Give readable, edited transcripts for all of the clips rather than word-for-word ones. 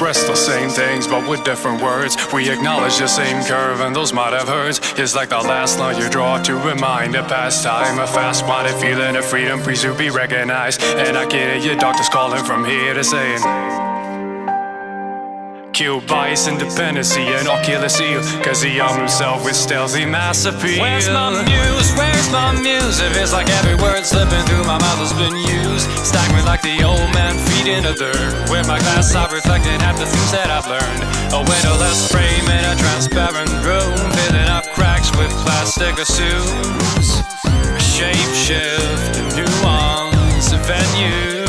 express the same things, but with different words. We acknowledge the same curve, and those might have hurt. It's like the last line you draw to remind a past time. A fast-minded feeling of freedom, please to be recognized. And I can hear your doctors calling from here to saying, kill bias, independency, and oculus seal, cause he armed himself with stealthy mass appeal. Where's my muse? Where's my muse? It feels like every word slipping through my mouth has been used. Staggering like the old man feet in the dirt. With my glass eye reflecting half the things that I've learned. A windowless frame in a transparent room, filling up cracks with plastic assumes. A shape shift, a nuance, a venue.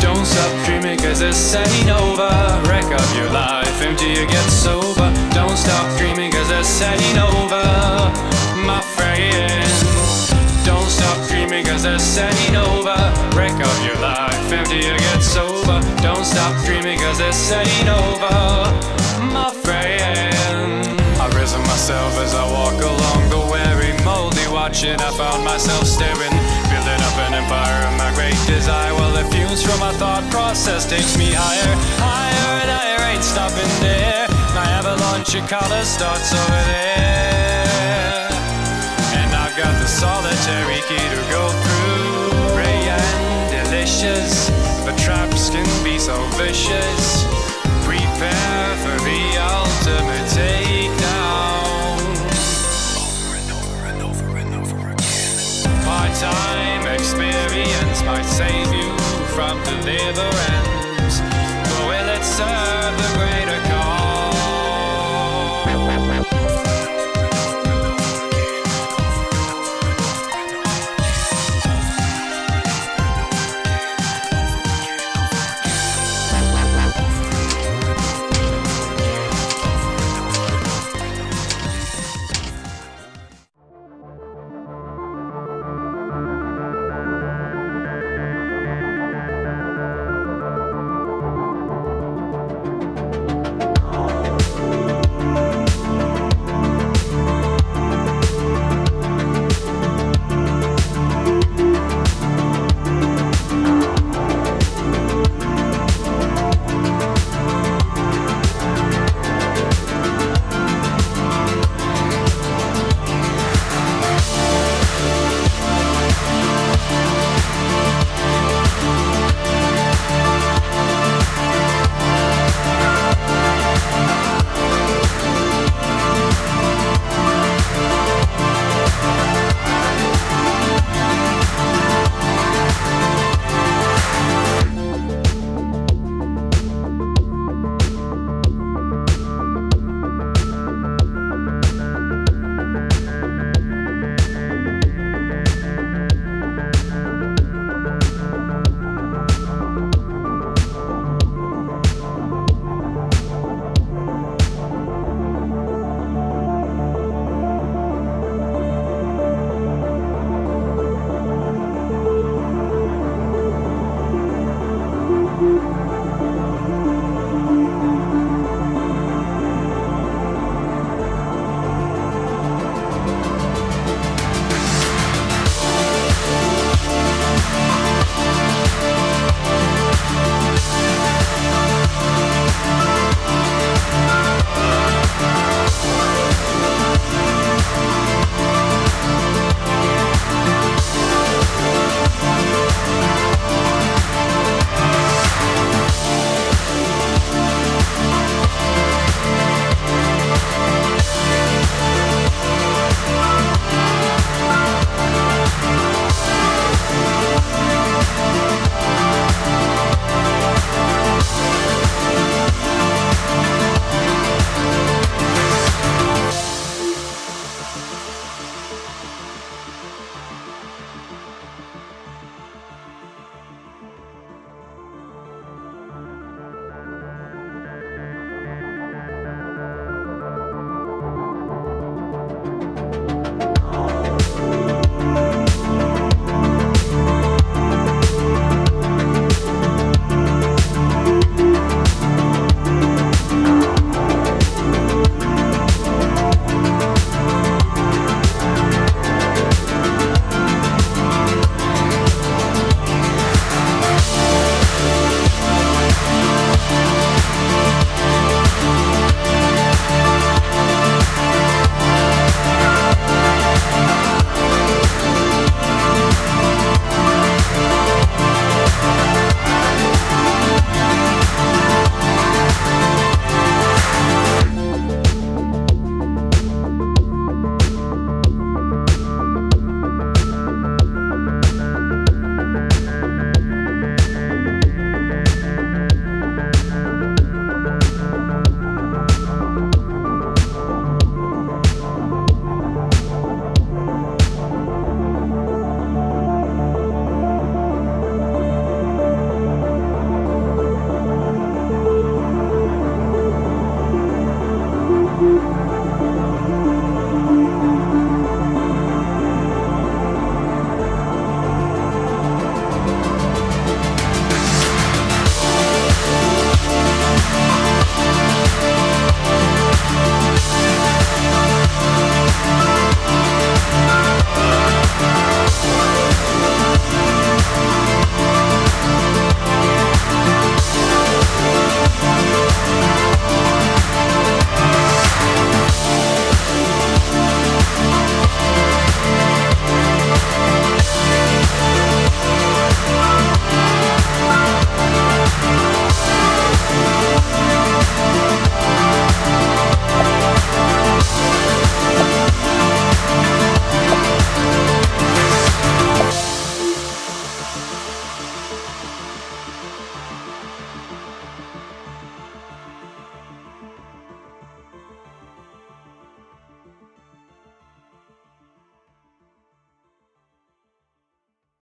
Don't stop dreaming cause this ain't over. Wreck up your life until you get sober. Don't stop dreaming cause this ain't over, my friend. Don't stop dreaming cause this ain't over. Wreck up your life until you get sober. Don't stop dreaming cause this ain't over, my friend. I risen myself as I walk along the weary moldy watching. I found myself staring, building up an empire of my great desire. Well, the fumes from my thought process takes me higher, higher and higher, ain't stopping there. My avalanche of color starts over there, and I've got the solitary key to go through. Ray and delicious, but traps can be so vicious. Prepare for the ultimate takedown. Over and over and over and over again. Part-time experience might save you from delivering